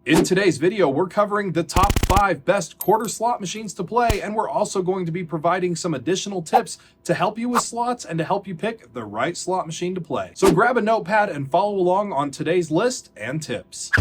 In today's video, we're covering the top 5 best quarter slot machines to play, and we're also going to be providing some additional tips to help you with slots and to help you pick the right slot machine to play. So grab a notepad and follow along on today's list and tips.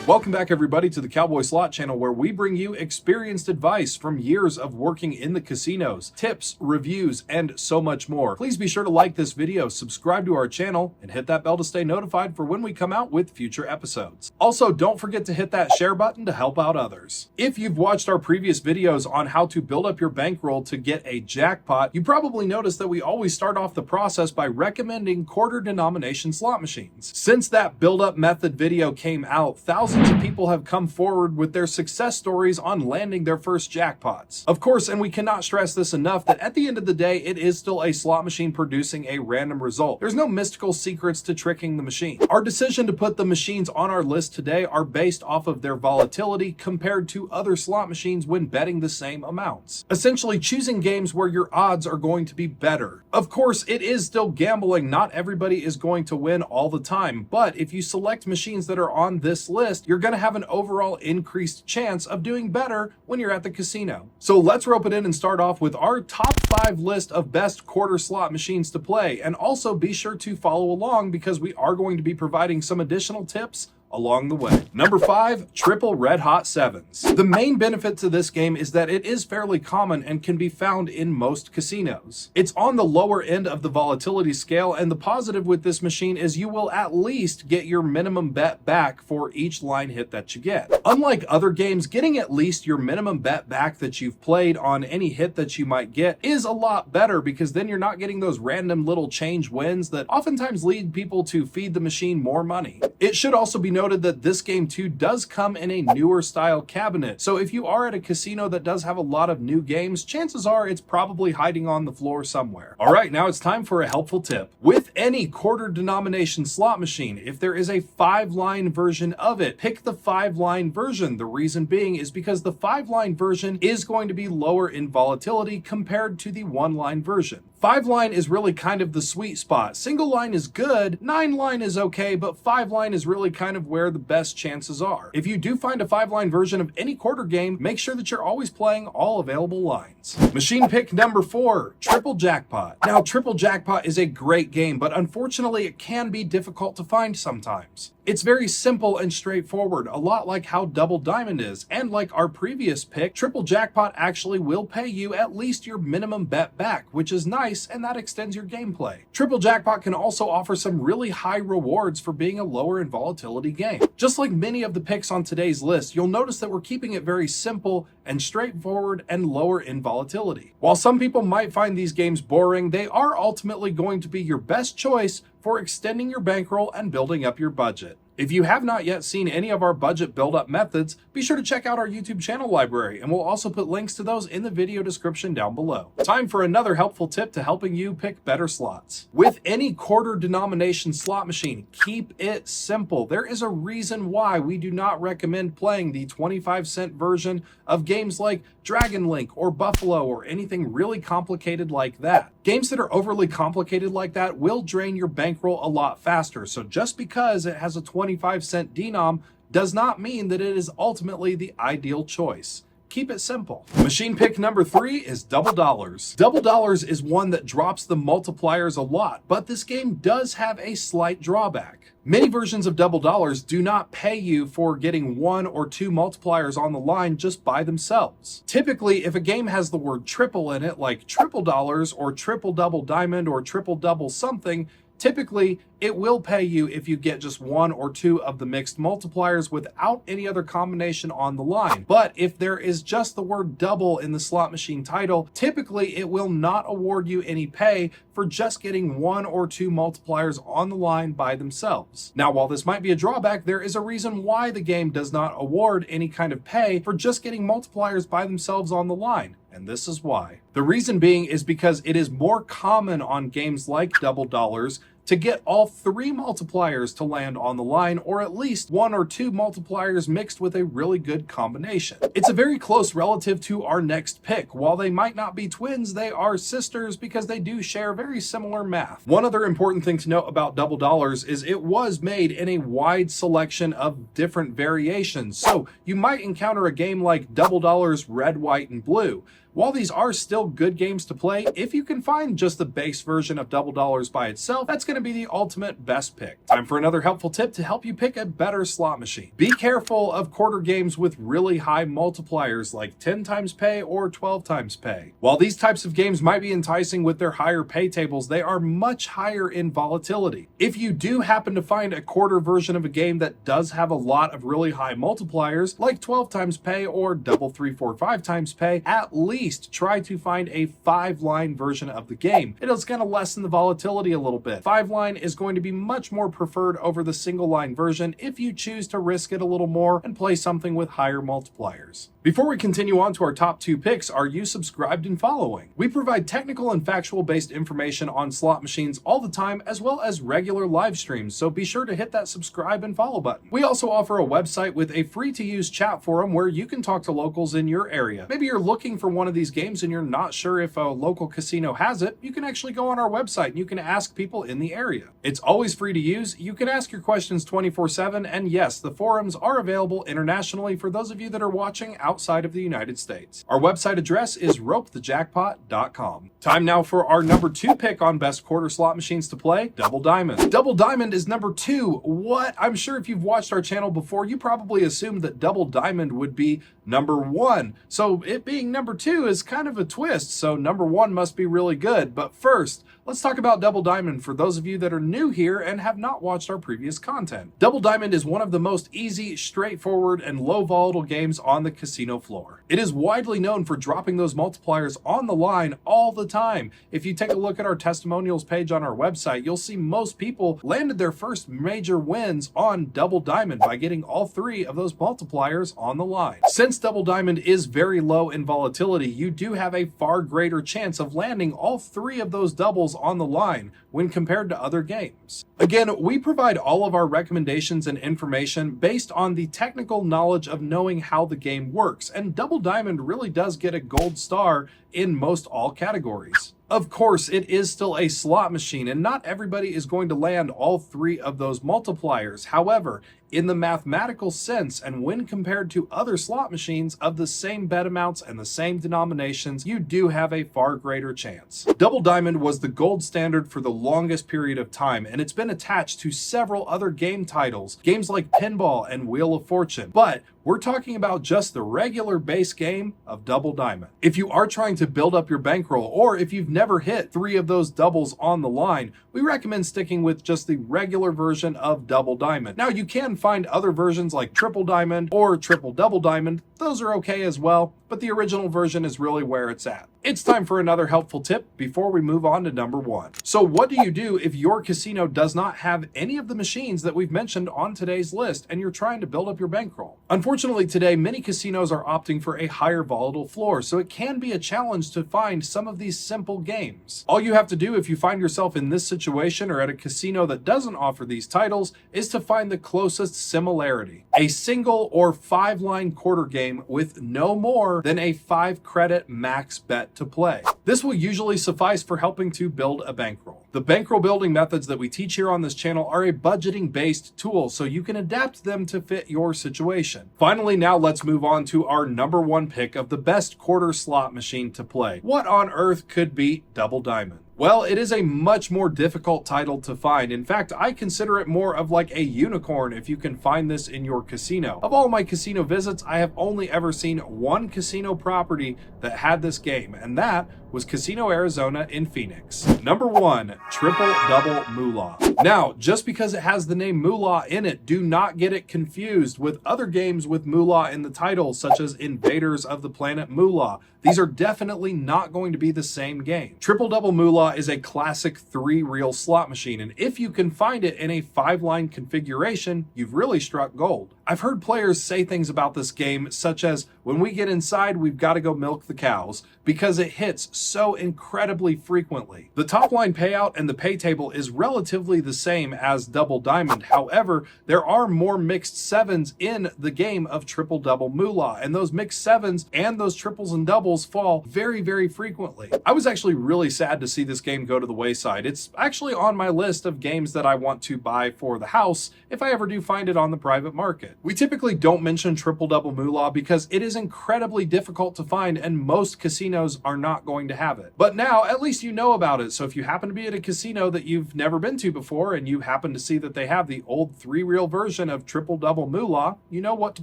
Welcome back, everybody, to the Cowboy Slot Channel, where we bring you experienced advice from years of working in the casinos, tips, reviews, and so much more. Please be sure to like this video, subscribe to our channel, and hit that bell to stay notified for when we come out with future episodes. Also, don't forget to hit that share button to help out others. If you've watched our previous videos on how to build up your bankroll to get a jackpot, you probably noticed that we always start off the process by recommending quarter denomination slot machines. Since that build-up method video came out, thousands of people have come forward with their success stories on landing their first jackpots. Of course, and we cannot stress this enough, that at the end of the day, it is still a slot machine producing a random result. There's no mystical secrets to tricking the machine. Our decision to put the machines on our list today are based off of their volatility compared to other slot machines when betting the same amounts. Essentially choosing games where your odds are going to be better. Of course, it is still gambling. Not everybody is going to win all the time, but if you select machines that are on this list, you're going to have an overall increased chance of doing better when you're at the casino. So let's rope it in and start off with our top 5 list of best quarter slot machines to play. And also be sure to follow along because we are going to be providing some additional tips along the way. Number 5, triple red hot sevens. The main benefit to this game is that it is fairly common and can be found in most casinos. It's on the lower end of the volatility scale, and the positive with this machine is you will at least get your minimum bet back for each line hit that you get. Unlike other games, getting at least your minimum bet back that you've played on any hit that you might get is a lot better, because then you're not getting those random little change wins that oftentimes lead people to feed the machine more money. It should also be noted that this game too does come in a newer style cabinet. So if you are at a casino that does have a lot of new games, chances are it's probably hiding on the floor somewhere. All right, now it's time for a helpful tip. With any quarter denomination slot machine, if there is a 5-line version of it, pick the 5-line version. The reason being is because the 5-line version is going to be lower in volatility compared to the 1-line version. 5-line is really kind of the sweet spot. Single line is good, 9-line is okay, but 5-line is really kind of where the best chances are. If you do find a 5-line version of any quarter game, make sure that you're always playing all available lines. Machine pick number 4, triple jackpot. Now, triple jackpot is a great game, but unfortunately it can be difficult to find sometimes. It's very simple and straightforward, a lot like how double diamond is, and like our previous pick, triple jackpot actually will pay you at least your minimum bet back, which is nice, and that extends your gameplay. Triple jackpot can also offer some really high rewards for being a lower in volatility game. Just like many of the picks on today's list, you'll notice that we're keeping it very simple and straightforward and lower in volatility. While some people might find these games boring, they are ultimately going to be your best choice for extending your bankroll and building up your budget. If you have not yet seen any of our budget build-up methods, be sure to check out our YouTube channel library, and we'll also put links to those in the video description down below. Time for another helpful tip to helping you pick better slots. With any quarter denomination slot machine, keep it simple. There is a reason why we do not recommend playing the 25-cent version of games like Dragon Link or Buffalo or anything really complicated like that. Games that are overly complicated like that will drain your bankroll a lot faster, so just because it has a 25-cent denom does not mean that it is ultimately the ideal choice. Keep it simple. Machine pick number 3 is double dollars. Double dollars is one that drops the multipliers a lot, but this game does have a slight drawback. Many versions of double dollars do not pay you for getting 1 or 2 multipliers on the line just by themselves. Typically, if a game has the word triple in it, like triple dollars or triple double diamond or triple double something, typically, it will pay you if you get just 1 or 2 of the mixed multipliers without any other combination on the line. But if there is just the word double in the slot machine title, typically it will not award you any pay for just getting 1 or 2 multipliers on the line by themselves. Now, while this might be a drawback, there is a reason why the game does not award any kind of pay for just getting multipliers by themselves on the line. And this is why. The reason being is because it is more common on games like double dollars to get all 3 multipliers to land on the line, or at least 1 or 2 multipliers mixed with a really good combination. It's a very close relative to our next pick. While they might not be twins, they are sisters because they do share very similar math. One other important thing to note about Double Dollars is it was made in a wide selection of different variations. So you might encounter a game like Double Dollars Red, White, and Blue. While these are still good games to play, if you can find just the base version of Double Dollars by itself, that's going to be the ultimate best pick. Time for another helpful tip to help you pick a better slot machine. Be careful of quarter games with really high multipliers like 10 times pay or 12 times pay. While these types of games might be enticing with their higher pay tables, they are much higher in volatility. If you do happen to find a quarter version of a game that does have a lot of really high multipliers, like 12 times pay or double 3, 4, 5 times pay, at least try to find a 5-line version of the game. It is going to lessen the volatility a little bit. 5-line is going to be much more preferred over the single line version if you choose to risk it a little more and play something with higher multipliers. Before we continue on to our top 2 picks, are you subscribed and following? We provide technical and factual based information on slot machines all the time, as well as regular live streams, so be sure to hit that subscribe and follow button. We also offer a website with a free to use chat forum where you can talk to locals in your area. Maybe you're looking for one of these games and you're not sure if a local casino has it. You can actually go on our website and you can ask people in the area. It's always free to use. You can ask your questions 24/7, and yes, the forums are available internationally for those of you that are watching outside of the United States. Our website address is ropethejackpot.com. Time now for our number 2 pick on best quarter slot machines to play, Double Diamond. Double Diamond is number 2. What? I'm sure if you've watched our channel before, you probably assumed that Double Diamond would be number 1. So it being number 2 is kind of a twist, so number 1 must be really good. But first, let's talk about Double Diamond for those of you that are new here and have not watched our previous content. Double Diamond is one of the most easy, straightforward, and low volatile games on the casino floor. It is widely known for dropping those multipliers on the line all the time. If you take a look at our testimonials page on our website, you'll see most people landed their first major wins on Double Diamond by getting all 3 of those multipliers on the line. Since Double Diamond is very low in volatility, you do have a far greater chance of landing all 3 of those doubles on the line when compared to other games. Again, we provide all of our recommendations and information based on the technical knowledge of knowing how the game works, and Double Diamond really does get a gold star in most all categories. Of course, it is still a slot machine, and not everybody is going to land all 3 of those multipliers. However, in the mathematical sense, and when compared to other slot machines of the same bet amounts and the same denominations, you do have a far greater chance. Double Diamond was the gold standard for the longest period of time, and it's been attached to several other game titles, games like Pinball and Wheel of Fortune. But we're talking about just the regular base game of Double Diamond. If you are trying to build up your bankroll, or if you've never hit 3 of those doubles on the line, we recommend sticking with just the regular version of Double Diamond. Now, you can find other versions like Triple Diamond or Triple Double Diamond. Those are okay as well, but the original version is really where it's at. It's time for another helpful tip before we move on to number 1. So what do you do if your casino does not have any of the machines that we've mentioned on today's list and you're trying to build up your bankroll? Unfortunately, today, many casinos are opting for a higher volatile floor, so it can be a challenge to find some of these simple games. All you have to do if you find yourself in this situation or at a casino that doesn't offer these titles is to find the closest similarity. A single or 5-line quarter game with no more than a 5 credit max bet to play. This will usually suffice for helping to build a bankroll. The bankroll building methods that we teach here on this channel are a budgeting based tool, so you can adapt them to fit your situation. Finally, now let's move on to our number 1 pick of the best quarter slot machine to play. What on earth could beat Double Diamond? Well, it is a much more difficult title to find. In fact, I consider it more of like a unicorn if you can find this in your casino. Of all my casino visits, I have only ever seen 1 casino property that had this game, and that was Casino Arizona in Phoenix. Number 1, Triple Double Moolah. Now, just because it has the name Moolah in it, do not get it confused with other games with Moolah in the title, such as Invaders of the Planet Moolah. These are definitely not going to be the same game. Triple Double Moolah Moolah is a classic 3-reel slot machine, and if you can find it in a 5-line configuration, you've really struck gold. I've heard players say things about this game such as, when we get inside, we've got to go milk the cows, because it hits so incredibly frequently. The top line payout and the pay table is relatively the same as Double Diamond. However, there are more mixed sevens in the game of Triple Double Moolah, and those mixed sevens and those triples and doubles fall very, very frequently. I was actually really sad to see this game go to the wayside. It's actually on my list of games that I want to buy for the house if I ever do find it on the private market. We typically don't mention Triple Double Moolah because it is incredibly difficult to find and most casinos are not going to have it. But now at least you know about it, so if you happen to be at a casino that you've never been to before and you happen to see that they have the old 3-reel version of Triple Double Moolah, you know what to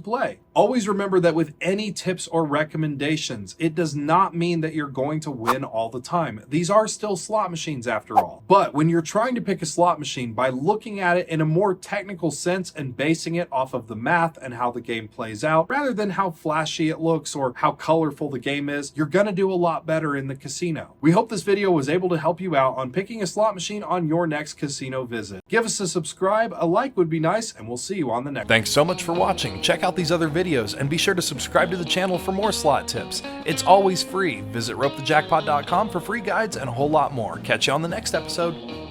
play. Always remember that with any tips or recommendations, it does not mean that you're going to win all the time. These are still slot machines after all. But when you're trying to pick a slot machine, by looking at it in a more technical sense and basing it off of the math and how the game plays out, rather than how flashy it looks or how colorful the game is, you're gonna do a lot better in the casino. We hope this video was able to help you out on picking a slot machine on your next casino visit. Give us a subscribe, a like would be nice, and we'll see you on the next. Thanks so much for watching. Check out these other videos and be sure to subscribe to the channel for more slot tips. It's always free. Visit ropethejackpot.com for free guides and a whole lot more. Catch you on the next episode.